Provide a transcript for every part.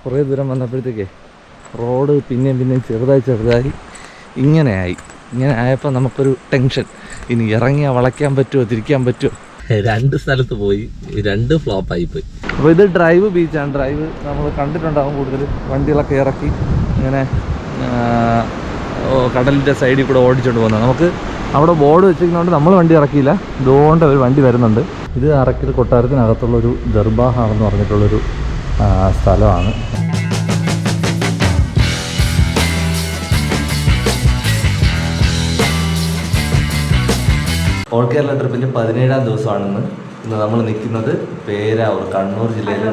കുറേ ദൂരം വന്നപ്പോഴത്തേക്കേ റോഡ് പിന്നെയും ചെറുതായി ഇങ്ങനെ ആയപ്പോൾ നമുക്കൊരു ടെൻഷൻ. ഇനി ഇറങ്ങിയാൽ വളയ്ക്കാൻ പറ്റുമോ, തിരിക്കാൻ പറ്റുമോ? 2 സ്ഥലത്ത് പോയി, 2 ഫ്ലോപ്പായിപ്പോയി. അപ്പോൾ ഇത് ഡ്രൈവ് ബീച്ചാണ്. ഡ്രൈവ് നമ്മൾ കണ്ടിട്ടുണ്ടാകും കൂടുതൽ. വണ്ടികളൊക്കെ ഇറക്കി ഇങ്ങനെ കടലിൻ്റെ സൈഡിൽ കൂടെ ഓടിച്ചുകൊണ്ട് പോകുന്നത്. നമുക്ക് അവിടെ ബോർഡ് വെച്ചിരിക്കുന്നതുകൊണ്ട് നമ്മൾ വണ്ടി ഇറക്കിയില്ല. ഇതുകൊണ്ട് ഒരു വണ്ടി വരുന്നുണ്ട്. ഇത് അറക്കൽ കൊട്ടാരത്തിനകത്തുള്ളൊരു ദർബാഹാണെന്ന് പറഞ്ഞിട്ടുള്ളൊരു സ്ഥലമാണ്. ഓൾ കേരള ട്രിപ്പിൻ്റെ 17ാം ദിവസമാണെന്ന്. ഇന്ന് നമ്മൾ നിൽക്കുന്നത് പേരാവൂർ, കണ്ണൂർ ജില്ലയിലെ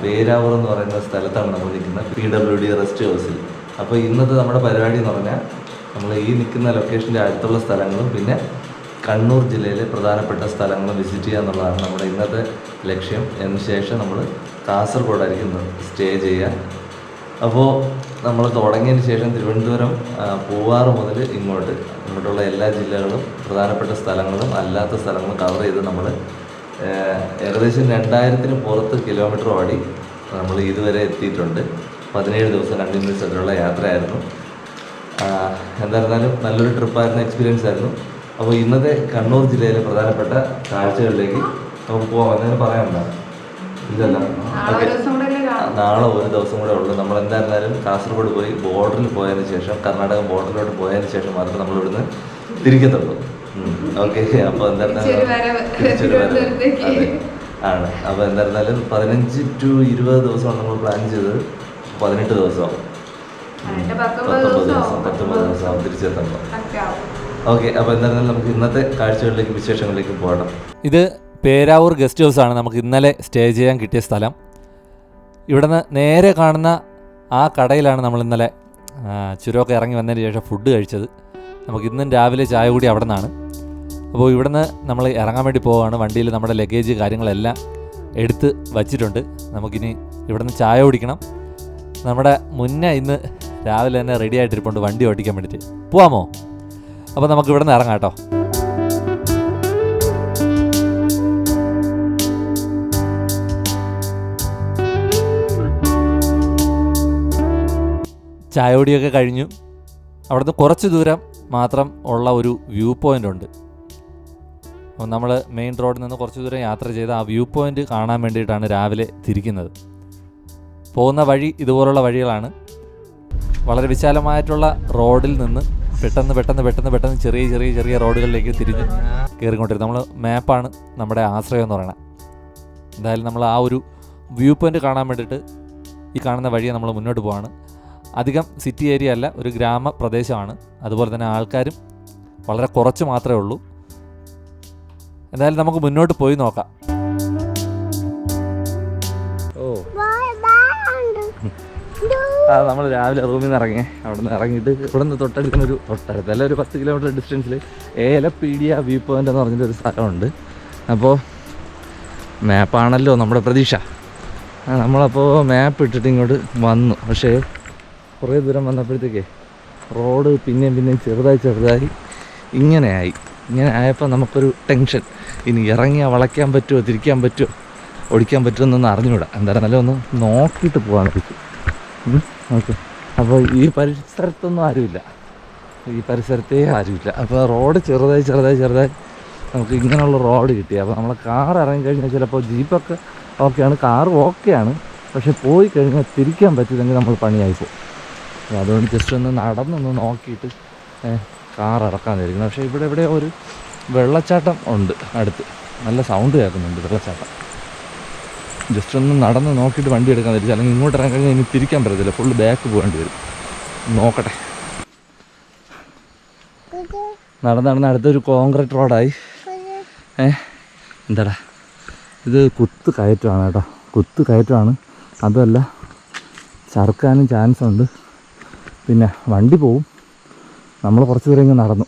പേരാവൂർ എന്ന് പറയുന്ന സ്ഥലത്താണ് നമ്മൾ നിൽക്കുന്നത്. PWD റെസ്റ്റ് ഹൗസിൽ. അപ്പോൾ ഇന്നത്തെ നമ്മുടെ പരിപാടി എന്ന് പറഞ്ഞാൽ നമ്മൾ ഈ നിൽക്കുന്ന ലൊക്കേഷൻ്റെ അടുത്തുള്ള സ്ഥലങ്ങളും പിന്നെ കണ്ണൂർ ജില്ലയിലെ പ്രധാനപ്പെട്ട സ്ഥലങ്ങളും വിസിറ്റ് ചെയ്യുക എന്നുള്ളതാണ് നമ്മുടെ ഇന്നത്തെ ലക്ഷ്യം. അതിന് ശേഷം നമ്മൾ കാസർഗോഡായിരിക്കും സ്റ്റേ ചെയ്യുക. അപ്പോൾ നമ്മൾ തുടങ്ങിയതിന് ശേഷം തിരുവനന്തപുരം പൂവാറ് മുതൽ ഇങ്ങോട്ടുള്ള എല്ലാ ജില്ലകളും പ്രധാനപ്പെട്ട സ്ഥലങ്ങളും അല്ലാത്ത സ്ഥലങ്ങളും കവർ ചെയ്ത് നമ്മൾ ഏകദേശം 2000-ന് പുറത്ത് കിലോമീറ്റർ ഓടി നമ്മൾ ഇതുവരെ എത്തിയിട്ടുണ്ട്. 17 ദിവസം കണ്ടിന്യൂസ് ആയിട്ടുള്ള യാത്രയായിരുന്നു. എന്തായിരുന്നാലും നല്ലൊരു ട്രിപ്പായിരുന്നു, എക്സ്പീരിയൻസ് ആയിരുന്നു. അപ്പോൾ ഇന്നത്തെ കണ്ണൂർ ജില്ലയിലെ പ്രധാനപ്പെട്ട കാഴ്ചകളിലേക്ക് നമുക്ക് പോകാം. എന്തെങ്കിലും പറയാനുണ്ടോ? ഇല്ലല്ലോ. ഓക്കെ, നാളെ ഒരു ദിവസം കൂടെ ഉള്ളൂ. നമ്മൾ എന്തായിരുന്നാലും കാസർഗോഡ് പോയി ബോർഡറിൽ പോയതിന് ശേഷം, കർണാടക ബോർഡറിലോട്ട് പോയതിന് ശേഷം മാത്രമേ നമ്മൾ ഇവിടുന്ന് തിരിക്കത്തുള്ളൂ. ഓക്കെ, അപ്പോൾ എന്തായിരുന്നാലും ആണ്. അപ്പോൾ എന്തായിരുന്നാലും 15 to 20 ദിവസമാണ് നമ്മൾ പ്ലാൻ ചെയ്തത്. 18 ദിവസമാവും, 19 ദിവസം തിരിച്ചെത്തുമ്പോൾ. ഓക്കെ, അപ്പോൾ എന്തായിരുന്നാലും നമുക്ക് ഇന്നത്തെ കാഴ്ചകളിലേക്കും വിശേഷങ്ങളിലേക്കും പോകണം. ഇത് പേരാവൂർ ഗസ്റ്റ് ഹൗസാണ് നമുക്ക് ഇന്നലെ സ്റ്റേ ചെയ്യാൻ കിട്ടിയ സ്ഥലം. ഇവിടുന്ന് നേരെ കാണുന്ന ആ കടയിലാണ് നമ്മൾ ഇന്നലെ ചുരമൊക്കെ ഇറങ്ങി വന്നതിന് ശേഷം ഫുഡ് കഴിച്ചത്. നമുക്ക് ഇന്നും രാവിലെ ചായ കൂടി അവിടെ നിന്നാണ്. അപ്പോൾ ഇവിടുന്ന് നമ്മൾ ഇറങ്ങാൻ വേണ്ടി പോവുകയാണ്. വണ്ടിയിൽ നമ്മുടെ ലഗേജ് കാര്യങ്ങളെല്ലാം എടുത്ത് വച്ചിട്ടുണ്ട്. നമുക്കിനി ഇവിടുന്ന് ചായ കുടിക്കണം. നമ്മുടെ മുന്നേ ഇന്ന് രാവിലെ തന്നെ റെഡി ആയിട്ടിരിപ്പുണ്ട് വണ്ടി ഓടിക്കാൻ വേണ്ടിയിട്ട്. പോവാമോ? അപ്പോൾ നമുക്ക് ഇവിടുന്ന് ഇറങ്ങാം കേട്ടോ. ചായ കുടിയൊക്കെ കഴിഞ്ഞു. അവിടുന്ന് കുറച്ച് ദൂരം മാത്രം ഉള്ള ഒരു വ്യൂ പോയിൻ്റ് ഉണ്ട്. അപ്പോൾ നമ്മൾ മെയിൻ റോഡിൽ നിന്ന് കുറച്ച് ദൂരം യാത്ര ചെയ്ത് ആ വ്യൂ പോയിൻ്റ് കാണാൻ വേണ്ടിയിട്ടാണ് രാവിലെ തിരിക്കുന്നത്. പോകുന്ന വഴി ഇതുപോലുള്ള വഴികളാണ്. വളരെ വിശാലമായിട്ടുള്ള റോഡിൽ നിന്ന് പെട്ടെന്ന് ചെറിയ റോഡുകളിലേക്ക് തിരിഞ്ഞ് കയറിക്കൊണ്ടിരുന്നത്. നമ്മൾ മാപ്പാണ് നമ്മുടെ ആശ്രയം എന്ന് പറയുന്നത്. എന്തായാലും നമ്മൾ ആ ഒരു വ്യൂ പോയിൻ്റ് കാണാൻ വേണ്ടിയിട്ട് ഈ കാണുന്ന വഴിയെ നമ്മൾ മുന്നോട്ട് പോവാണ്. അധികം സിറ്റി ഏരിയ അല്ല, ഒരു ഗ്രാമപ്രദേശമാണ്. അതുപോലെ തന്നെ ആൾക്കാരും വളരെ കുറച്ച് മാത്രമേ ഉള്ളൂ. എന്തായാലും നമുക്ക് മുന്നോട്ട് പോയി നോക്കാം. നമ്മൾ രാവിലെ റൂമിൽ നിന്ന് ഇറങ്ങി. അവിടെ നിന്ന് ഇറങ്ങിയിട്ട് ഇവിടെ നിന്ന് തൊട്ടടുത്തൊരു അല്ല ഒരു 10 കിലോമീറ്റർ ഡിസ്റ്റൻസിൽ ഏലപ്പീഡിയ വ്യൂ പോയിൻ്റ് എന്ന് പറഞ്ഞിട്ടൊരു സ്ഥലമുണ്ട്. അപ്പോൾ മാപ്പാണല്ലോ നമ്മുടെ പ്രതീക്ഷ. നമ്മളപ്പോൾ മാപ്പ് ഇട്ടിട്ട് ഇങ്ങോട്ട് വന്നു. പക്ഷേ കുറേ ദൂരം വന്നപ്പോഴത്തേക്കേ റോഡ് പിന്നെയും ചെറുതായി ഇങ്ങനെ ആയപ്പോൾ നമുക്കൊരു ടെൻഷൻ. ഇനി ഇറങ്ങിയാൽ വളയ്ക്കാൻ പറ്റുമോ, തിരിക്കാൻ പറ്റുമോ, ഓടിക്കാൻ പറ്റുമോ എന്നൊന്ന് അറിഞ്ഞുകൂടാ. എന്തായാലും നല്ല ഒന്ന് നോക്കിയിട്ട് പോകാൻ പറ്റും. ഓക്കെ, അപ്പോൾ ഈ പരിസരത്തൊന്നും ആരുമില്ല. അപ്പോൾ റോഡ് ചെറുതായി നമുക്ക് ഇങ്ങനെയുള്ള റോഡ് കിട്ടി. അപ്പോൾ നമ്മൾ കാർ ഇറങ്ങിക്കഴിഞ്ഞാൽ ചിലപ്പോൾ ജീപ്പൊക്കെ ഓക്കെയാണ്, കാറും ഓക്കെയാണ്. പക്ഷെ പോയി കഴിഞ്ഞാൽ തിരിക്കാൻ പറ്റില്ലെങ്കിൽ നമ്മൾ പണിയായിപ്പോവും. അപ്പോൾ അതുകൊണ്ട് ജസ്റ്റ് ഒന്ന് നടന്നൊന്ന് നോക്കിയിട്ട് കാർ ഇറക്കാനായിരിക്കണം. പക്ഷേ ഇവിടെ ഒരു വെള്ളച്ചാട്ടം ഉണ്ട് അടുത്ത്, നല്ല സൗണ്ട് കേൾക്കുന്നുണ്ട് വെള്ളച്ചാട്ടം. ജസ്റ്റ് ഒന്ന് നടന്ന് നോക്കിയിട്ട് വണ്ടി എടുക്കാൻ തിരിച്ചു, അല്ലെങ്കിൽ ഇങ്ങോട്ട് ഇറങ്ങി കഴിഞ്ഞാൽ ഇനി തിരിക്കാൻ പറ്റത്തില്ല, ഫുള്ള് ബാക്ക് പോകേണ്ടി വരും. നോക്കട്ടെ. നടന്ന് അടുത്തൊരു കോൺക്രീറ്റ് റോഡായി. എന്താടാ ഇത് കുത്ത് കയറ്റമാണ് കേട്ടോ, കുത്ത് കയറ്റമാണ്. അതുമല്ല ചറുക്കാനും ചാൻസ് ഉണ്ട്. പിന്നെ വണ്ടി പോവും. നമ്മൾ കുറച്ച് ദൂരം ഇങ്ങ് നടന്നു.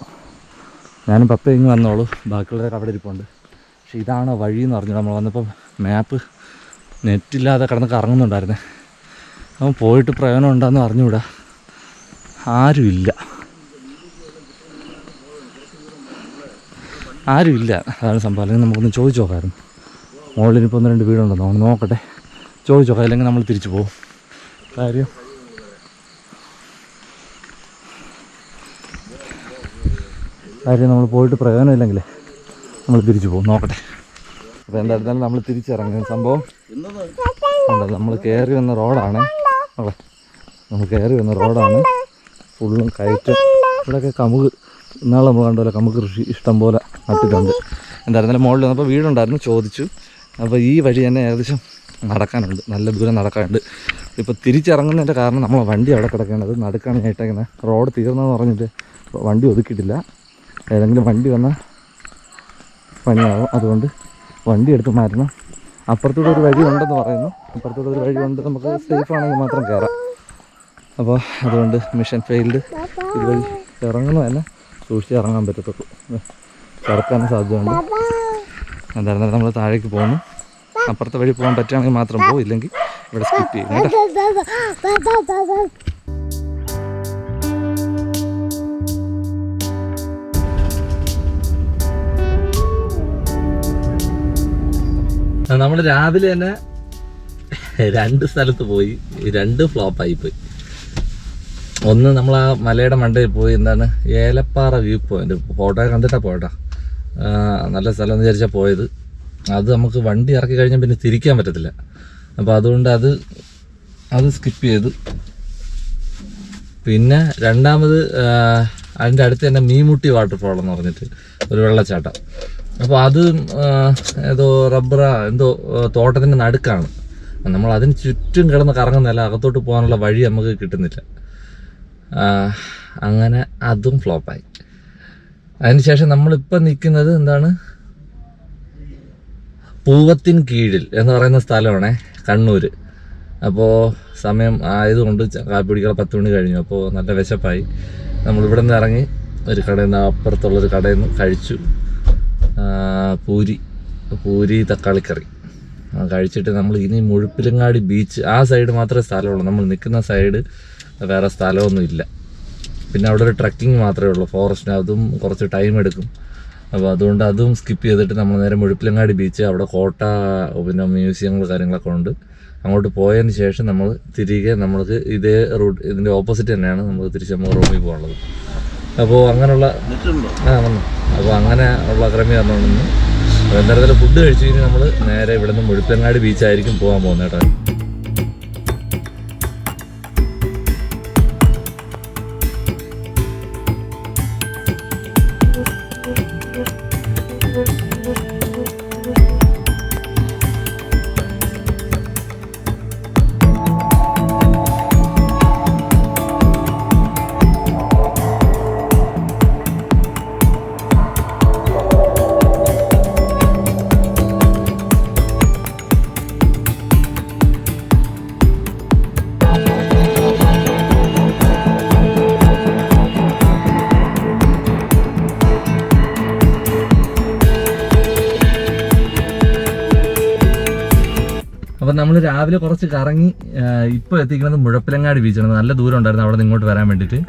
ഞാനും പപ്പ ഇങ്ങ് വന്നോളൂ, ബാക്കിയുള്ളവരൊക്കെ അവിടെ ഇരിപ്പുണ്ട്. പക്ഷെ ഇതാണ് വഴിയെന്ന് പറഞ്ഞു. നമ്മൾ വന്നപ്പോൾ മാപ്പ് നെറ്റില്ലാതെ കിടന്ന് കറങ്ങുന്നുണ്ടായിരുന്നേ. അവൻ പോയിട്ട് പ്രയോജനം ഉണ്ടെന്ന് അറിഞ്ഞുകൂടാ, ആരുമില്ല. ആരും ഇല്ല, അതാണ് സംഭവം. അല്ലെങ്കിൽ നമുക്കൊന്ന് ചോദിച്ചു നോക്കാമായിരുന്നു. മുകളിലിപ്പോൾ 1-2 വീടുണ്ടോ നമ്മൾ നോക്കട്ടെ, ചോദിച്ചു നോക്കാം. അല്ലെങ്കിൽ നമ്മൾ തിരിച്ചു പോകും. കാര്യം നമ്മൾ പോയിട്ട് പ്രയോജനമില്ലെങ്കിലേ നമ്മൾ തിരിച്ചു പോകും. നോക്കട്ടെ. അപ്പോൾ എന്തായിരുന്നാലും നമ്മൾ തിരിച്ചിറങ്ങുന്ന സംഭവം നമ്മൾ കയറി വന്ന റോഡാണ്. അതെ, നമ്മൾ കയറി വന്ന റോഡാണ്. ഫുള്ളും കയറ്റം. ഇവിടെയൊക്കെ കമുക് ഇന്നാൾ നമ്മൾ കണ്ടപോലെ കമുക് കൃഷി ഇഷ്ടം പോലെ നട്ടിട്ടുണ്ട്. എന്തായിരുന്നാലും മുകളിൽ വന്നപ്പോൾ വീടുണ്ടായിരുന്നു, ചോദിച്ചു. അപ്പോൾ ഈ വഴി തന്നെ ഏകദേശം നടക്കാനുണ്ട്, നല്ല ദൂരം നടക്കാനുണ്ട്. ഇപ്പോൾ തിരിച്ചിറങ്ങുന്നതിൻ്റെ കാരണം നമ്മളെ വണ്ടി അവിടെ കിടക്കേണ്ടത് നടുക്കാണ് ഞായിട്ടേക്കുന്നത്. റോഡ് തീർന്നതെന്ന് പറഞ്ഞിട്ട് വണ്ടി ഒതുക്കിയിട്ടില്ല. ഏതെങ്കിലും വണ്ടി വന്നാൽ പണിയാവും, അതുകൊണ്ട് വണ്ടി എടുത്ത് മാറ്റണം. അപ്പുറത്തൂടെ ഒരു വഴി ഉണ്ടെന്ന് പറയുന്നു. അപ്പുറത്തൂടെ ഒരു വഴി ഉണ്ട്, നമുക്ക് സേഫ് ആണെങ്കിൽ മാത്രം കയറാം. അപ്പോൾ അതുകൊണ്ട് മിഷൻ ഫെയിൽഡ്. ഇതുവഴി ഇറങ്ങുന്നത് തന്നെ സൂക്ഷിച്ച് ഇറങ്ങാൻ പറ്റത്തുള്ളൂ, കിടക്കാനും സാധ്യതയുണ്ട്. എന്തായിരുന്നാലും നമ്മൾ താഴേക്ക് പോകുന്നു. അപ്പുറത്തെ വഴി പോകാൻ പറ്റുകയാണെങ്കിൽ മാത്രം പോകും, ഇല്ലെങ്കിൽ ഇവിടെ സ്കിപ്പ് ചെയ്യും കേട്ടോ. നമ്മൾ രാവിലെ തന്നെ 2 സ്ഥലത്ത് പോയി, 2 ഫ്ലോപ്പായിപ്പോയി. ഒന്ന് നമ്മൾ ആ മലയുടെ മണ്ടയിൽ പോയി, എന്താണ് ഏലപ്പാറ വ്യൂ പോയിന്റ്, ഫോട്ടോ കണ്ടിട്ടാണ് പോയിട്ടാ. നല്ല സ്ഥലം എന്ന് വിചാരിച്ചാൽ പോയത്. അത് നമുക്ക് വണ്ടി ഇറക്കി കഴിഞ്ഞാൽ പിന്നെ തിരിക്കാൻ പറ്റത്തില്ല. അപ്പോൾ അതുകൊണ്ട് അത് സ്കിപ്പ് ചെയ്തു. പിന്നെ രണ്ടാമത് അതിൻ്റെ അടുത്ത് തന്നെ മീൻമുട്ടി വാട്ടർഫോൾ എന്ന് പറഞ്ഞിട്ട് ഒരു വെള്ളച്ചാട്ടം. അപ്പോൾ അത് ഏതോ എന്തോ തോട്ടത്തിൻ്റെ നടുക്കാണ്. നമ്മൾ അതിന് ചുറ്റും കിടന്ന് കറങ്ങുന്നതല്ല, അകത്തോട്ട് പോകാനുള്ള വഴി നമുക്ക് കിട്ടുന്നില്ല. അങ്ങനെ അതും ഫ്ലോപ്പായി. അതിനുശേഷം നമ്മളിപ്പം നിൽക്കുന്നത് എന്താണ്, പൂവത്തിൻ കീഴിൽ എന്ന് പറയുന്ന സ്ഥലമാണേ, കണ്ണൂർ. അപ്പോൾ സമയം ആയതുകൊണ്ട് കാപ്പി പിടിക്കാൻ 10 മണി കഴിഞ്ഞു. അപ്പോൾ നല്ല വിശപ്പായി. നമ്മളിവിടെ നിന്ന് ഇറങ്ങി ഒരു കടയിൽ നിന്ന്, അപ്പുറത്തുള്ളൊരു കടയിൽ നിന്ന് കഴിച്ചു. പൂരി തക്കാളിക്കറി കഴിച്ചിട്ട് നമ്മൾ ഇനി മുഴുപ്പിലങ്ങാടി ബീച്ച്, ആ സൈഡ് മാത്രമേ സ്ഥലമുള്ളൂ. നമ്മൾ നിൽക്കുന്ന സൈഡ് വേറെ സ്ഥലമൊന്നും ഇല്ല. പിന്നെ അവിടെ ഒരു ട്രക്കിംഗ് മാത്രമേ ഉള്ളൂ, ഫോറസ്റ്റിന്. അതും കുറച്ച് ടൈം എടുക്കും. അപ്പോൾ അതുകൊണ്ട് അതും സ്കിപ്പ് ചെയ്തിട്ട് നമ്മൾ നേരെ മുഴുപ്പിലങ്ങാടി ബീച്ച്, അവിടെ കോട്ട, പിന്നെ മ്യൂസിയങ്ങൾ കാര്യങ്ങളൊക്കെ ഉണ്ട്. അങ്ങോട്ട് പോയതിന് ശേഷം നമ്മൾ തിരികെ നമ്മൾക്ക് ഇതേ റൂട്ട്, ഇതിൻ്റെ ഓപ്പോസിറ്റ് തന്നെയാണ് നമുക്ക് തിരിച്ച് നമ്മൾ റൂമിൽ പോകാനുള്ളത്. അപ്പോൾ അങ്ങനെയുള്ള വന്നു. അപ്പോൾ അങ്ങനെ ഉള്ള ക്രമീകരണം നിന്ന് എന്തായാലും ഫുഡ് കഴിച്ചു കഴിഞ്ഞാൽ നമ്മൾ നേരെ ഇവിടെ നിന്ന് മുഴുപ്പിലങ്ങാടി ബീച്ചായിരിക്കും പോകാൻ പോകുന്നത് കേട്ടോ. അപ്പം നമ്മൾ രാവിലെ കുറച്ച് കറങ്ങി ഇപ്പോൾ എത്തിക്കുന്നത് മുഴപ്പിലങ്ങാടി ബീച്ചാണ്. നല്ല ദൂരം ഉണ്ടായിരുന്നു അവിടെ നിന്ന് ഇങ്ങോട്ട് വരാൻ വേണ്ടിയിട്ട്.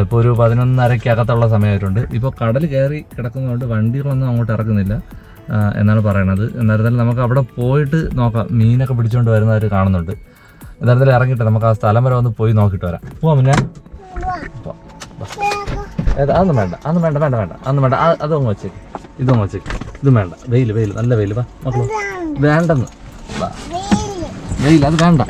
ഇപ്പോൾ ഒരു 11:30 അകത്തുള്ള സമയമായിട്ടുണ്ട്. ഇപ്പോൾ കടൽ കയറി കിടക്കുന്നതുകൊണ്ട് വണ്ടികളൊന്നും അങ്ങോട്ട് ഇറക്കുന്നില്ല എന്നാണ് പറയണത്. എന്നായിരുന്നാലും നമുക്ക് അവിടെ പോയിട്ട് നോക്കാം. മീനൊക്കെ പിടിച്ചുകൊണ്ട് വരുന്നവർ കാണുന്നുണ്ട്. എന്നായിരുന്നാലും ഇറങ്ങിയിട്ട് നമുക്ക് ആ സ്ഥലം വരെ ഒന്ന് പോയി നോക്കിയിട്ട് വരാം. പോവാം. പിന്നെ അതൊന്നും വേണ്ട, അതൊന്നും വേണ്ട, അതൊന്നും വേണ്ട. അതൊന്നും വെച്ചേക്ക്, ഇതൊന്നും വെച്ചേക്ക്. ഇതും വേണ്ട. വെയിൽ നല്ല വെയിൽ. വാ മക്കളോ, വേണ്ടെന്ന് വെയിൽ, അത് വേണ്ട.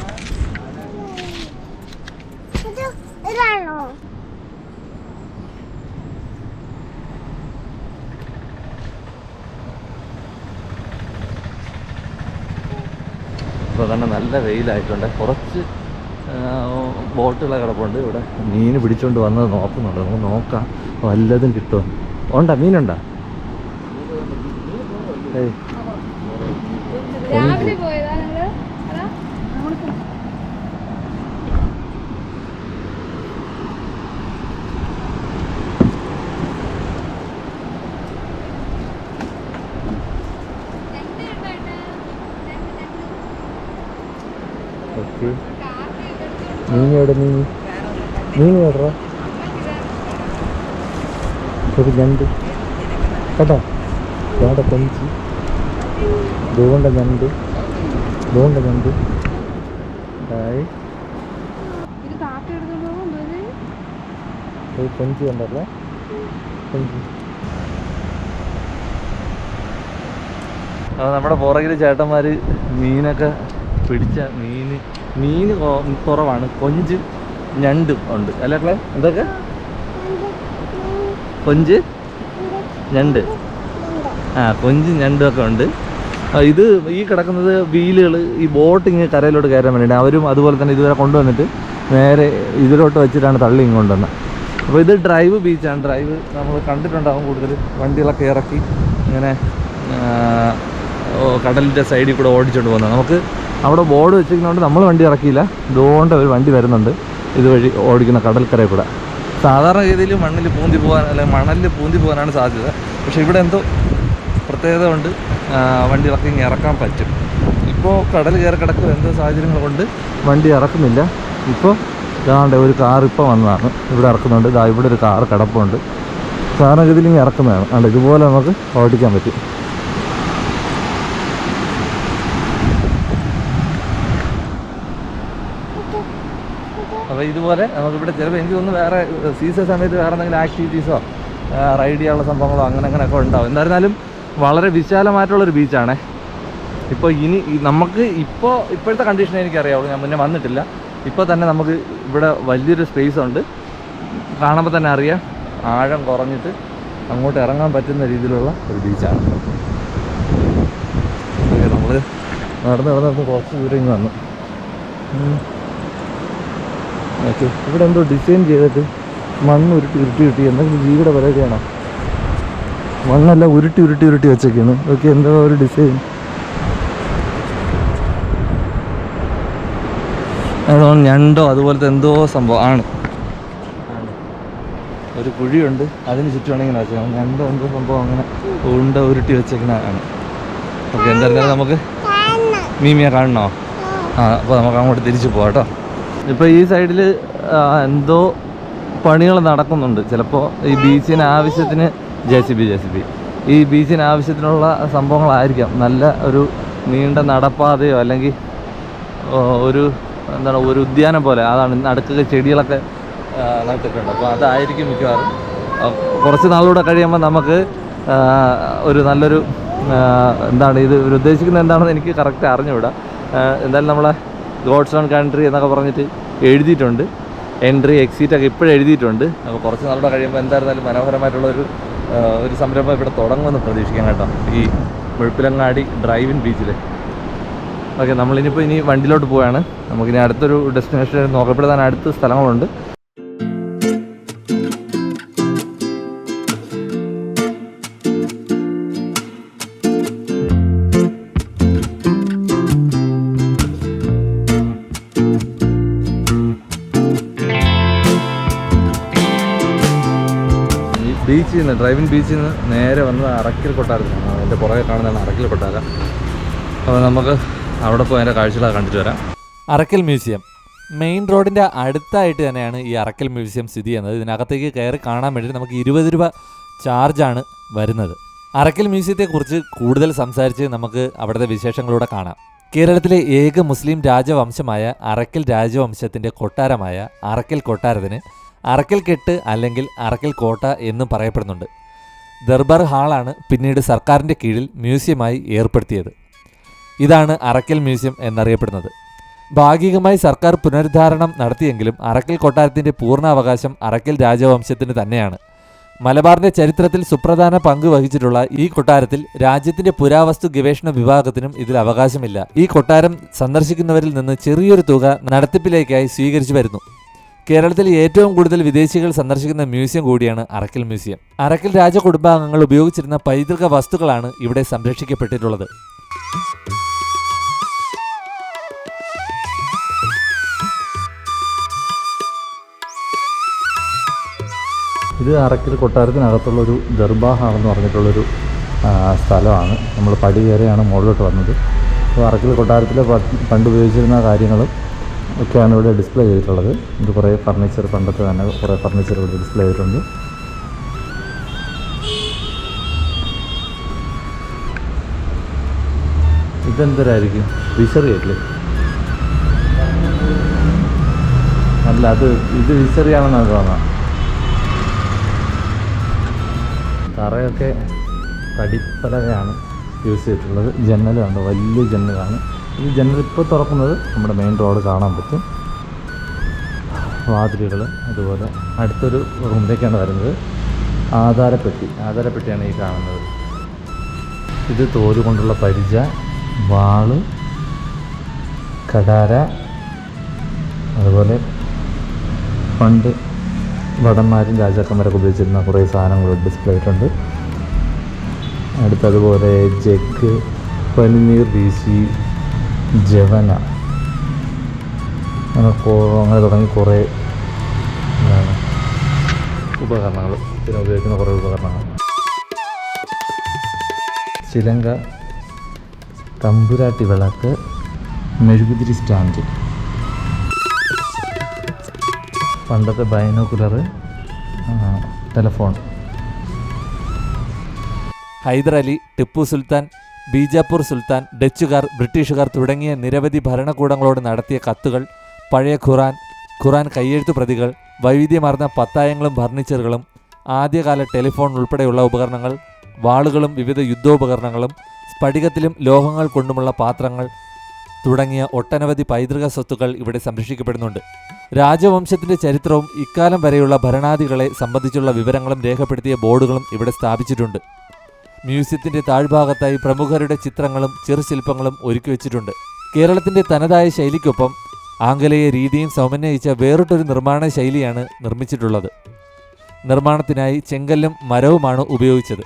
ഇപ്പോൾ തന്നെ നല്ല വെയിലായിട്ടുണ്ട്. കുറച്ച് ബോട്ടുകളെ കിടപ്പുണ്ട് ഇവിടെ. മീൻ പിടിച്ചുകൊണ്ട് വന്നത് നോക്കുന്നുണ്ട്. നമുക്ക് നോക്കാം വല്ലതും കിട്ടുമോ. ഉണ്ടാ മീനുണ്ടാ? മീൻ കേട്ടോ ഒരു ഞണ്ട് കേട്ടോ. വേണ്ട കൊഞ്ച്, ദൂണ്ട ഞണ്ട്, ദൂണ്ട ഞണ്ട്. കൊഞ്ച് കണ്ടല്ലേ, കൊഞ്ച്. നമ്മുടെ പുറകിൽ ചേട്ടന്മാർ മീനൊക്കെ പിടിച്ച മീൻ കുറവാണ്, കൊഞ്ച് ഞണ്ടും ഉണ്ട് അല്ലേ? എന്തൊക്കെ കൊഞ്ച് ഞണ്ട്, കൊഞ്ച് ഞണ്ടും ഒക്കെ ഉണ്ട്. ഇത് ഈ കിടക്കുന്നത് വീലുകൾ, ഈ ബോട്ടിങ് കരയിലോട്ട് കയറാൻ വേണ്ടിയിട്ട് അവരും അതുപോലെ തന്നെ ഇതുവരെ കൊണ്ടുവന്നിട്ട് നേരെ ഇതിലോട്ട് വെച്ചിട്ടാണ് തള്ളി ഇങ്ങോട്ടുവന്നത്. അപ്പോൾ ഇത് ഡ്രൈവ് ബീച്ചാണ്. ഡ്രൈവ് നമ്മൾ കണ്ടിട്ടുണ്ടാകും കൂടുതൽ വണ്ടികളൊക്കെ ഇറക്കി ഇങ്ങനെ കടലിൻ്റെ സൈഡിൽ കൂടെ ഓടിച്ചുകൊണ്ട് പോകുന്നത്. നമുക്ക് അവിടെ ബോർഡ് വെച്ചിരിക്കുന്നതുകൊണ്ട് നമ്മൾ വണ്ടി ഇറക്കിയില്ല, ഇതുകൊണ്ട് ഒരു വണ്ടി വരുന്നുണ്ട് ഇതുവഴി ഓടിക്കുന്ന കടൽക്കരയിൽ കൂടെ. സാധാരണ രീതിയിൽ മണ്ണിൽ പൂന്തി പോകാൻ അല്ലെങ്കിൽ മണലിൽ പൂന്തി പോകാനാണ് സാധ്യത. പക്ഷേ ഇവിടെ എന്തോ പ്രത്യേകത കൊണ്ട് വണ്ടികളൊക്കെ ഇങ്ങനെ ഇറക്കാൻ പറ്റും. ഇപ്പോൾ കടൽ കയറി കിടക്കുക എന്തോ സാഹചര്യങ്ങൾ കൊണ്ട് വണ്ടി ഇറക്കുന്നില്ല. ഇപ്പോൾ ഇതാണ്ട് ഒരു കാർ ഇപ്പോൾ വന്നതാണ്, ഇവിടെ ഇറക്കുന്നുണ്ട്. ഇതാ ഇവിടെ ഒരു കാർ കിടപ്പുണ്ട്, സാധാരണ ഗതിയിൽ ഇങ്ങനെ ഇറക്കുന്നതാണ്. അതുകൊണ്ട് ഇതുപോലെ നമുക്ക് ഓടിക്കാൻ പറ്റും. അപ്പോൾ ഇതുപോലെ നമുക്കിവിടെ ചിലപ്പോൾ എനിക്ക് തോന്നുന്നു വേറെ സീസൺ സമയത്ത് വേറെ എന്തെങ്കിലും ആക്ടിവിറ്റീസോ റൈഡ് ചെയ്യാനുള്ള സംഭവങ്ങളോ അങ്ങനെയൊക്കെ ഉണ്ടാവും. എന്തായിരുന്നാലും വളരെ വിശാലമായിട്ടുള്ളൊരു ബീച്ചാണേ. ഇപ്പോൾ ഇനി നമുക്ക് ഇപ്പോഴത്തെ കണ്ടീഷൻ എനിക്കറിയാവുള്ളൂ, ഞാൻ മുന്നേ വന്നിട്ടില്ല. ഇപ്പോൾ തന്നെ നമുക്ക് ഇവിടെ വലിയൊരു സ്പേസ് ഉണ്ട്, കാണുമ്പോൾ തന്നെ അറിയാം ആഴം കുറഞ്ഞിട്ട് അങ്ങോട്ട് ഇറങ്ങാൻ പറ്റുന്ന രീതിയിലുള്ള ഒരു ബീച്ചാണ്. നമ്മൾ നടന്ന് കുറച്ച് ദൂരം ഇങ്ങ് വന്നു. ഓക്കെ, ഇവിടെ എന്തോ ഡിസൈൻ ചെയ്തിട്ട് മണ്ണ് ഉരുട്ടി എന്തെങ്കിലും ജീവിയുടെ പരിപാടിയാണോ? മണ്ണെല്ലാം ഉരുട്ടി വെച്ചൊക്കെയാണ്. ഓക്കെ, എന്തോ ഒരു ഡിസൈൻ. ഞണ്ടോ അതുപോലത്തെ എന്തോ സംഭവം ആണ്. ഒരു കുഴിയുണ്ട്, അതിന് ചുറ്റുമാണ് ഇങ്ങനെ വെച്ചേക്കണം. ഞണ്ടോ എന്തോ സംഭവം അങ്ങനെ ഉരുട്ടി വെച്ചേക്കുന്നതാണ്. ഓക്കെ, എന്തായിരുന്നാലും നമുക്ക് മീമിയെ കാണണോ? അപ്പോൾ നമുക്ക് അങ്ങോട്ട് തിരിച്ചു പോകാം കേട്ടോ. ഇപ്പോൾ ഈ സൈഡിൽ എന്തോ പണികൾ നടക്കുന്നുണ്ട്. ചിലപ്പോൾ ഈ ബീച്ചിന് ആവശ്യത്തിന് ജെ സി ബി ഈ ബീച്ചിന് ആവശ്യത്തിനുള്ള സംഭവങ്ങളായിരിക്കാം. നല്ല ഒരു നീണ്ട നടപ്പാതയോ അല്ലെങ്കിൽ ഒരു ഒരു ഉദ്യാനം പോലെ, അതാണ് നടുക്കൊക്കെ ചെടികളൊക്കെ നട്ടിട്ടുണ്ട്. അപ്പോൾ അതായിരിക്കും മിക്കവാറും. കുറച്ച് നാളുകൂടെ കഴിയുമ്പോൾ നമുക്ക് ഒരു നല്ലൊരു ഇത് ഉദ്ദേശിക്കുന്നത് എന്താണെന്ന് എനിക്ക് കറക്റ്റ് അറിഞ്ഞുകൂടാ. എന്തായാലും നമ്മളെ ഗോഡ്സ് ഓൺ കൺട്രി എന്നൊക്കെ പറഞ്ഞിട്ട് എഴുതിയിട്ടുണ്ട്, എൻട്രി എക്സിറ്റൊക്കെ ഇപ്പോഴും എഴുതിയിട്ടുണ്ട്. അപ്പോൾ കുറച്ച് നാളുകൂടെ കഴിയുമ്പോൾ എന്തായിരുന്നാലും മനോഹരമായിട്ടുള്ളൊരു സംരംഭം ഇവിടെ തുടങ്ങുമെന്ന് പ്രതീക്ഷിക്കാം കേട്ടോ, ഈ മുഴുപ്പിലങ്ങാടി ഡ്രൈവിൻ ബീച്ചിൽ. ഓക്കെ, നമ്മളിനിപ്പോൾ വണ്ടിയിലോട്ട് പോവുകയാണ്. നമുക്കിനി അടുത്തൊരു ഡെസ്റ്റിനേഷൻ നോക്കപ്പെടുത്താൻ അടുത്ത സ്ഥലങ്ങളുണ്ട്. ഡ്രൈവിൻ ബീച്ചിൽ നിന്ന് നേരെ വന്നത് അറക്കൽ കൊട്ടാരത്തിലാണ്. എൻ്റെ പുറകെ കാണുന്നതാണ് അറക്കൽ കൊട്ടാരം. അപ്പോൾ നമുക്ക് അവിടെ പോയി അതിൻ്റെ കാഴ്ചകളൊക്കെ കണ്ടിട്ട് വരാം. അറക്കൽ മ്യൂസിയം മെയിൻ റോഡിൻ്റെ അടുത്തായിട്ട് തന്നെയാണ് ഈ അറക്കൽ മ്യൂസിയം സ്ഥിതി ചെയ്യുന്നത്. ഇതിനകത്തേക്ക് കയറി കാണാൻ വേണ്ടി നമുക്ക് 20 രൂപ ചാർജാണ് വരുന്നത്. അറക്കൽ മ്യൂസിയത്തെക്കുറിച്ച് കൂടുതൽ സംസാരിച്ച് നമുക്ക് അവിടുത്തെ വിശേഷങ്ങളൂടെ കാണാം. കേരളത്തിലെ ഏക മുസ്ലിം രാജവംശമായ അറക്കൽ രാജവംശത്തിൻ്റെ കൊട്ടാരമായ അറക്കൽ കൊട്ടാരത്തിന് അറക്കൽ കെട്ട് അല്ലെങ്കിൽ അറക്കൽ കോട്ട എന്നും പറയപ്പെടുന്നുണ്ട്. ദർബാർ ഹാളാണ് പിന്നീട് സർക്കാരിൻ്റെ കീഴിൽ മ്യൂസിയമായി ഏർപ്പെടുത്തിയത്. ഇതാണ് അറക്കൽ മ്യൂസിയം എന്നറിയപ്പെടുന്നത്. ഭാഗികമായി സർക്കാർ പുനരുദ്ധാരണം നടത്തിയെങ്കിലും അറക്കൽ കൊട്ടാരത്തിൻ്റെ പൂർണ്ണാവകാശം അറക്കൽ രാജവംശത്തിന് തന്നെയാണ്. മലബാറിൻ്റെ ചരിത്രത്തിൽ സുപ്രധാന പങ്ക് വഹിച്ചിട്ടുള്ള ഈ കൊട്ടാരത്തിൽ രാജ്യത്തിൻ്റെ പുരാവസ്തു ഗവേഷണ വിഭാഗത്തിനും ഇതിൽ അവകാശമില്ല. ഈ കൊട്ടാരം സന്ദർശിക്കുന്നവരിൽ നിന്ന് ചെറിയൊരു തുക നടത്തിപ്പിലേക്കായി സ്വീകരിച്ചു വരുന്നു. കേരളത്തിൽ ഏറ്റവും കൂടുതൽ വിദേശികൾ സന്ദർശിക്കുന്ന മ്യൂസിയം കൂടിയാണ് അറക്കൽ മ്യൂസിയം. അറക്കൽ രാജകുടുംബാംഗങ്ങൾ ഉപയോഗിച്ചിരുന്ന പൈതൃക വസ്തുക്കളാണ് ഇവിടെ സംരക്ഷിക്കപ്പെട്ടിട്ടുള്ളത്. ഇത് അറക്കൽ കൊട്ടാരത്തിനകത്തുള്ളൊരു ദർബാർ ഹാളെന്ന് പറഞ്ഞിട്ടുള്ളൊരു സ്ഥലമാണ്. നമ്മൾ പടി കയറിയാണ് മുകളിലോട്ട് വന്നത്. അപ്പോൾ അറക്കൽ കൊട്ടാരത്തിൽ പണ്ട് ഉപയോഗിച്ചിരുന്ന കാര്യങ്ങളും ഒക്കെയാണ് ഇവിടെ ഡിസ്പ്ലേ ചെയ്തിട്ടുള്ളത്. ഇത് കുറേ ഫർണിച്ചർ, പണ്ടത്തെ തന്നെ കുറേ ഫർണിച്ചർ ഇവിടെ ഡിസ്പ്ലേ ചെയ്തിട്ടുണ്ട്. ഇതെന്തരായിരിക്കും? ഫിഷറി അല്ലേ? അല്ല, ഇത് ഫിഷറിയാണെന്നാണ് തോന്നുന്നത്. തറയൊക്കെ തടിപ്പലകയാണ് യൂസ് ചെയ്തിട്ടുള്ളത്. ജനലുണ്ട്, വലിയ ജനലാണ്. ഈ ജനൽ ഇപ്പോൾ തുറക്കുന്നത് നമ്മുടെ മെയിൻ റോഡ് കാണാൻ പറ്റും. വാതിലുകൾ അതുപോലെ അടുത്തൊരു റൂമിലേക്കാണ് വരുന്നത്. ആധാരപ്പെട്ടിയാണ് ഈ കാണുന്നത്. ഇത് തോല് കൊണ്ടുള്ള പരിച, വാള്, കടാര, അതുപോലെ പണ്ട് ഭടന്മാരും രാജാക്കന്മാരൊക്കെ ഉപയോഗിച്ചിരുന്ന കുറേ സാധനങ്ങൾ ഡിസ്പ്ലേ ആയിട്ടുണ്ട്. അടുത്തതുപോലെ ജഗ്, പനിനീർ വീശി, ജവന, അങ്ങനെ തുടങ്ങി കുറേ എന്താണ് ഉപകരണങ്ങൾ, ഇതിന് ഉപയോഗിക്കുന്ന കുറേ ഉപകരണങ്ങൾ. ചിലങ്ക, തമ്പുരാട്ടി വിളക്ക്, മെഴുകുതിരി സ്റ്റാൻഡ്, പണ്ടത്തെ ബൈനോക്കുലർ, ടെലഫോൺ. ഹൈദരലി, ടിപ്പു സുൽത്താൻ, ബീജാപ്പൂർ സുൽത്താൻ, ഡച്ചുകാർ, ബ്രിട്ടീഷുകാർ തുടങ്ങിയ നിരവധി ഭരണകൂടങ്ങളോട് നടത്തിയ കത്തുകൾ, പഴയ ഖുറാൻ കയ്യെഴുത്തു പ്രതികൾ, വൈവിധ്യമാർന്ന പത്തായങ്ങളും ഫർണിച്ചറുകളും, ആദ്യകാല ടെലിഫോൺ ഉൾപ്പെടെയുള്ള ഉപകരണങ്ങൾ, വാളുകളും വിവിധ യുദ്ധോപകരണങ്ങളും, സ്ഫടികത്തിലും ലോഹങ്ങൾ കൊണ്ടുമുള്ള പാത്രങ്ങൾ തുടങ്ങിയ ഒട്ടനവധി പൈതൃക സ്വത്തുക്കൾ ഇവിടെ സംരക്ഷിക്കപ്പെടുന്നുണ്ട്. രാജവംശത്തിൻ്റെ ചരിത്രവും ഇക്കാലം വരെയുള്ള ഭരണാധികളെ സംബന്ധിച്ചുള്ള വിവരങ്ങളും രേഖപ്പെടുത്തിയ ബോർഡുകളും ഇവിടെ സ്ഥാപിച്ചിട്ടുണ്ട്. മ്യൂസിയത്തിൻ്റെ താഴ്ഭാഗത്തായി പ്രമുഖരുടെ ചിത്രങ്ങളും ചെറുശില്പങ്ങളും ഒരുക്കി വെച്ചിട്ടുണ്ട്. കേരളത്തിൻ്റെ തനതായ ശൈലിക്കൊപ്പം ആംഗലേയ രീതിയും സമന്വയിച്ച വേറിട്ടൊരു നിർമ്മാണ ശൈലിയാണ് നിർമ്മിച്ചിട്ടുള്ളത്. നിർമ്മാണത്തിനായി ചെങ്കല്ലും മരവുമാണ് ഉപയോഗിച്ചത്.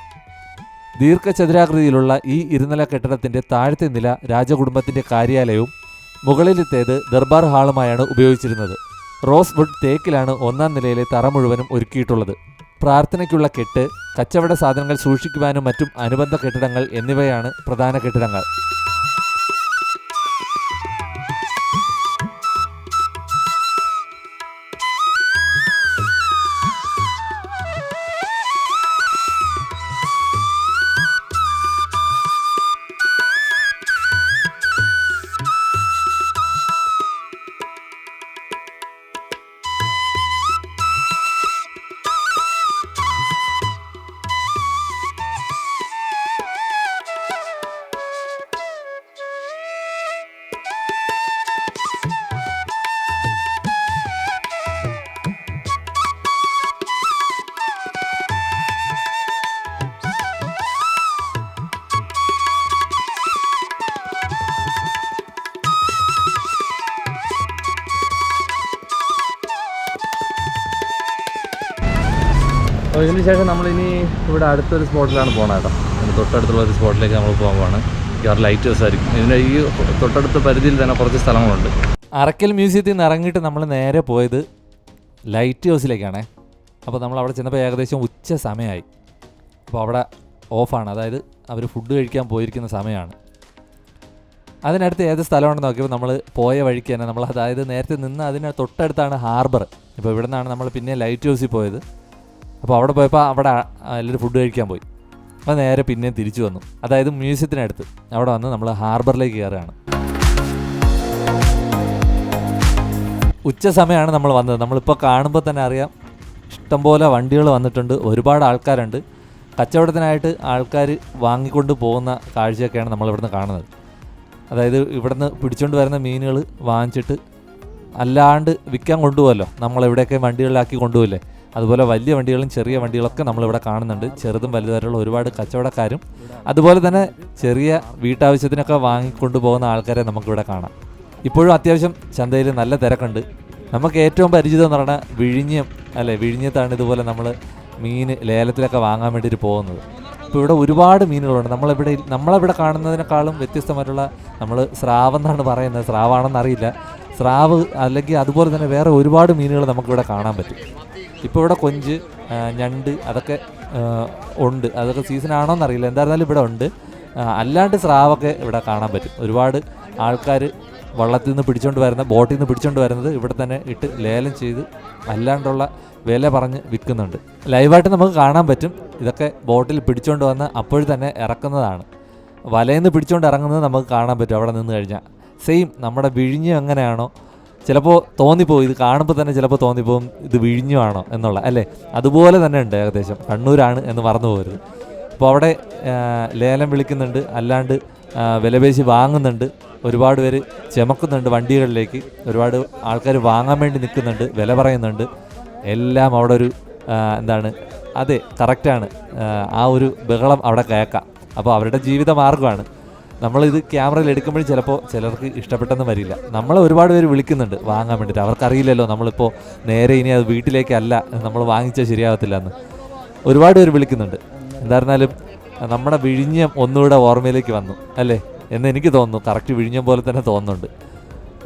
ദീർഘചതുരാകൃതിയിലുള്ള ഈ ഇരുനില കെട്ടിടത്തിൻ്റെ താഴത്തെ നില രാജകുടുംബത്തിൻ്റെ കാര്യാലയവും മുകളിലത്തേത് ദർബാർ ഹാളുമായാണ് ഉപയോഗിച്ചിരുന്നത്. റോസ് വുഡ് തേക്കിലാണ് ഒന്നാം നിലയിലെ തറ മുഴുവനും ഒരുക്കിയിട്ടുള്ളത്. പ്രാർത്ഥനയ്ക്കുള്ള കെട്ട്, കച്ചവട സാധനങ്ങൾ സൂക്ഷിക്കുവാനും മറ്റും അനുബന്ധ കെട്ടിടങ്ങൾ എന്നിവയാണ് പ്രധാന കെട്ടിടങ്ങൾ. അപ്പോൾ ഇതിന് ശേഷം നമ്മളിനി ഇവിടെ അടുത്തൊരു സ്പോട്ടിലാണ് പോകണം കേട്ടോ. തൊട്ടടുത്തുള്ള ഒരു സ്പോട്ടിലേക്ക് നമ്മൾ പോകാൻ പോവാണ്. മിക്കവാറും ലൈറ്റ് ഹൗസ് ആയിരിക്കും. ഇതിൻ്റെ ഈ തൊട്ടടുത്ത പരിധിയിൽ തന്നെ കുറച്ച് സ്ഥലങ്ങളുണ്ട്. അറക്കൽ മ്യൂസിയത്തിൽ നിന്ന് ഇറങ്ങിയിട്ട് നമ്മൾ നേരെ പോയത് ലൈറ്റ് ഹൗസിലേക്കാണേ. അപ്പോൾ നമ്മൾ അവിടെ ചെന്നപ്പോൾ ഏകദേശം ഉച്ച സമയമായി. അപ്പോൾ അവിടെ ഓഫാണ്, അതായത് അവർ ഫുഡ് കഴിക്കാൻ പോയിരിക്കുന്ന സമയമാണ്. അതിനടുത്ത് ഏത് സ്ഥലമാണെന്ന് നോക്കിയപ്പോൾ നമ്മൾ പോയ വഴിക്ക് തന്നെ നമ്മൾ, അതായത് നേരത്തെ നിന്ന് അതിന് തൊട്ടടുത്താണ് ഹാർബർ. ഇപ്പോൾ ഇവിടെ നിന്നാണ് നമ്മൾ പിന്നെ ലൈറ്റ് ഹൗസിൽ പോയത്. അപ്പോൾ അവിടെ പോയപ്പോൾ അവിടെ എല്ലാവരും ഫുഡ് കഴിക്കാൻ പോയി. അപ്പോൾ നേരെ പിന്നെയും തിരിച്ചു വന്നു, അതായത് മ്യൂസിയത്തിനടുത്ത്. അവിടെ വന്ന് നമ്മൾ ഹാർബറിലേക്ക് കയറുകയാണ്. ഉച്ച സമയമാണ് നമ്മൾ വന്നത്. നമ്മളിപ്പോൾ കാണുമ്പോൾ തന്നെ അറിയാം, ഇഷ്ടംപോലെ വണ്ടികൾ വന്നിട്ടുണ്ട്, ഒരുപാട് ആൾക്കാരുണ്ട്. കച്ചവടത്തിനായിട്ട് ആൾക്കാർ വാങ്ങിക്കൊണ്ട് പോകുന്ന കാഴ്ചയൊക്കെയാണ് നമ്മളിവിടുന്ന് കാണുന്നത്. അതായത് ഇവിടുന്ന് പിടിച്ചുകൊണ്ട് വരുന്ന മീനുകൾ വാങ്ങിച്ചിട്ട് അല്ലാണ്ട് വിൽക്കാൻ കൊണ്ടുപോകുമല്ലോ, നമ്മളെവിടെയൊക്കെ വണ്ടികളിലാക്കി കൊണ്ടുപോകില്ലേ, അതുപോലെ വലിയ വണ്ടികളും ചെറിയ വണ്ടികളൊക്കെ നമ്മളിവിടെ കാണുന്നുണ്ട്. ചെറുതും വലുതായിട്ടുള്ള ഒരുപാട് കച്ചവടക്കാരും അതുപോലെ തന്നെ ചെറിയ വീട്ടാവശ്യത്തിനൊക്കെ വാങ്ങിക്കൊണ്ടു പോകുന്ന ആൾക്കാരെ നമുക്കിവിടെ കാണാം. ഇപ്പോഴും അത്യാവശ്യം ചന്തയിൽ നല്ല തിരക്കുണ്ട്. നമുക്ക് ഏറ്റവും പരിചിതം എന്ന് പറഞ്ഞാൽ വിഴിഞ്ഞം അല്ലേ, വിഴിഞ്ഞത്താണ് ഇതുപോലെ നമ്മൾ മീൻ ലേലത്തിലൊക്കെ വാങ്ങാൻ വേണ്ടിയിട്ട് പോകുന്നത്. ഇപ്പോൾ ഇവിടെ ഒരുപാട് മീനുകളുണ്ട്. നമ്മളെവിടെ കാണുന്നതിനേക്കാളും വ്യത്യസ്തമായിട്ടുള്ള, നമ്മൾ സ്രാവ് എന്നാണ് പറയുന്നത്, സ്രാവാണെന്നറിയില്ല, സ്രാവ് അല്ലെങ്കിൽ അതുപോലെ തന്നെ വേറെ ഒരുപാട് മീനുകൾ നമുക്കിവിടെ കാണാൻ പറ്റും. ഇപ്പോൾ ഇവിടെ കൊഞ്ച്, ഞണ്ട് അതൊക്കെ ഉണ്ട്. അതൊക്കെ സീസണാണോ എന്നറിയില്ല, എന്തായിരുന്നാലും ഇവിടെ ഉണ്ട്. അല്ലാണ്ട് സ്രാവൊക്കെ ഇവിടെ കാണാൻ പറ്റും. ഒരുപാട് ആൾക്കാർ വള്ളത്തിൽ നിന്ന് പിടിച്ചുകൊണ്ട് വരുന്ന, ബോട്ടിൽ നിന്ന് പിടിച്ചുകൊണ്ട് വരുന്നത് ഇവിടെ തന്നെ ഇട്ട് ലേലം ചെയ്ത് അല്ലാണ്ടുള്ള വില പറഞ്ഞ് വിൽക്കുന്നുണ്ട്. ലൈവായിട്ട് നമുക്ക് കാണാൻ പറ്റും. ഇതൊക്കെ ബോട്ടിൽ പിടിച്ചുകൊണ്ട് വന്ന് അപ്പോഴും തന്നെ ഇറക്കുന്നതാണ്. വലയെന്ന് പിടിച്ചുകൊണ്ട് ഇറങ്ങുന്നത് നമുക്ക് കാണാൻ പറ്റും അവിടെ നിന്ന് കഴിഞ്ഞാൽ. സെയിം നമ്മുടെ വിഴിഞ്ഞം എങ്ങനെയാണോ, ചിലപ്പോൾ തോന്നിപ്പോവും, ഇത് കാണുമ്പോൾ തന്നെ ചിലപ്പോൾ തോന്നിപ്പോവും ഇത് വിഴിഞ്ഞമാണോ എന്നുള്ള, അല്ലേ? അതുപോലെ തന്നെ ഉണ്ട് ഏകദേശം. കണ്ണൂരാണ് എന്ന് മറന്നു പോകരുത്. അപ്പോൾ അവിടെ ലേലം വിളിക്കുന്നുണ്ട്, അല്ലാണ്ട് വിലപേശി വാങ്ങുന്നുണ്ട്, ഒരുപാട് പേര് ചുമക്കുന്നുണ്ട് വണ്ടികളിലേക്ക്, ഒരുപാട് ആൾക്കാർ വാങ്ങാൻ വേണ്ടി നിൽക്കുന്നുണ്ട്, വില പറയുന്നുണ്ട്. എല്ലാം അവിടെ ഒരു എന്താണ്, അതെ കറക്റ്റാണ്, ആ ഒരു ബഹളം അവിടെ കേൾക്കാം. അപ്പോൾ അവരുടെ ജീവിത മാർഗ്ഗമാണ്. നമ്മളിത് ക്യാമറയിൽ എടുക്കുമ്പോഴും ചിലപ്പോൾ ചിലർക്ക് ഇഷ്ടപ്പെട്ടെന്ന് വരില്ല. നമ്മളെ ഒരുപാട് പേര് വിളിക്കുന്നുണ്ട് വാങ്ങാൻ വേണ്ടിയിട്ട്. അവർക്കറിയില്ലല്ലോ നമ്മളിപ്പോൾ നേരെ ഇനി അത് വീട്ടിലേക്കല്ല നമ്മൾ വാങ്ങിച്ചാൽ ശരിയാകത്തില്ല എന്ന്. ഒരുപാട് പേര് വിളിക്കുന്നുണ്ട്. എന്തായിരുന്നാലും നമ്മുടെ വിഴിഞ്ഞം ഒന്നുകൂടെ ഓർമ്മയിലേക്ക് വന്നു അല്ലേ എന്ന് എനിക്ക് തോന്നുന്നു. കറക്റ്റ് വിഴിഞ്ഞം പോലെ തന്നെ തോന്നുന്നുണ്ട്.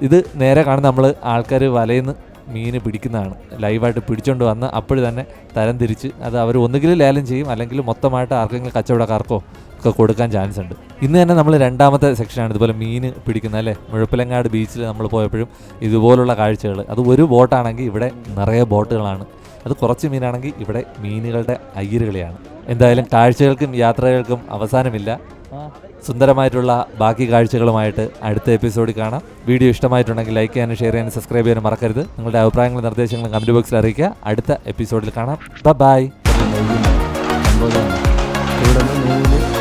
ഇത് നേരെ കാണുന്ന നമ്മൾ ആൾക്കാർ വലയിന്ന് മീൻ പിടിക്കുന്നതാണ്. ലൈവായിട്ട് പിടിച്ചുകൊണ്ട് വന്ന് അപ്പോഴും തന്നെ തരം തിരിച്ച് അത് അവർ ഒന്നുകിൽ ലേലം ചെയ്യും, അല്ലെങ്കിൽ മൊത്തമായിട്ട് ആർക്കെങ്കിലും കച്ചവടക്കാർക്കോ ഒക്കെ കൊടുക്കാൻ ചാൻസ് ഉണ്ട്. ഇന്ന് തന്നെ നമ്മൾ രണ്ടാമത്തെ സെക്ഷനാണ് ഇതുപോലെ മീൻ പിടിക്കുന്നത് അല്ലേ. മുഴപ്പിലങ്ങാട് ബീച്ചിൽ നമ്മൾ പോയപ്പോഴും ഇതുപോലുള്ള കാഴ്ചകൾ. അത് ഒരു ബോട്ടാണെങ്കിൽ ഇവിടെ നിറയെ ബോട്ടുകളാണ്. അത് കുറച്ച് മീനാണെങ്കിൽ ഇവിടെ മീനുകളുടെ അയ്യരുകളിയാണ്. എന്തായാലും കാഴ്ചകൾക്കും യാത്രകൾക്കും അവസാനമില്ല. സുന്ദരമായിട്ടുള്ള ബാക്കി കാഴ്ചകളുമായിട്ട് അടുത്ത എപ്പിസോഡിൽ കാണാം. വീഡിയോ ഇഷ്ടമായിട്ടുണ്ടെങ്കിൽ ലൈക്ക് ചെയ്യാനും ഷെയർ ചെയ്യാനും സബ്സ്ക്രൈബ് ചെയ്യാനും മറക്കരുത്. നിങ്ങളുടെ അഭിപ്രായങ്ങളും നിർദ്ദേശങ്ങളും കമൻറ്റ് ബോക്സിൽ അറിയിക്കുക. അടുത്ത എപ്പിസോഡിൽ കാണാം. ബൈ. ഇവിടെ നിന്ന്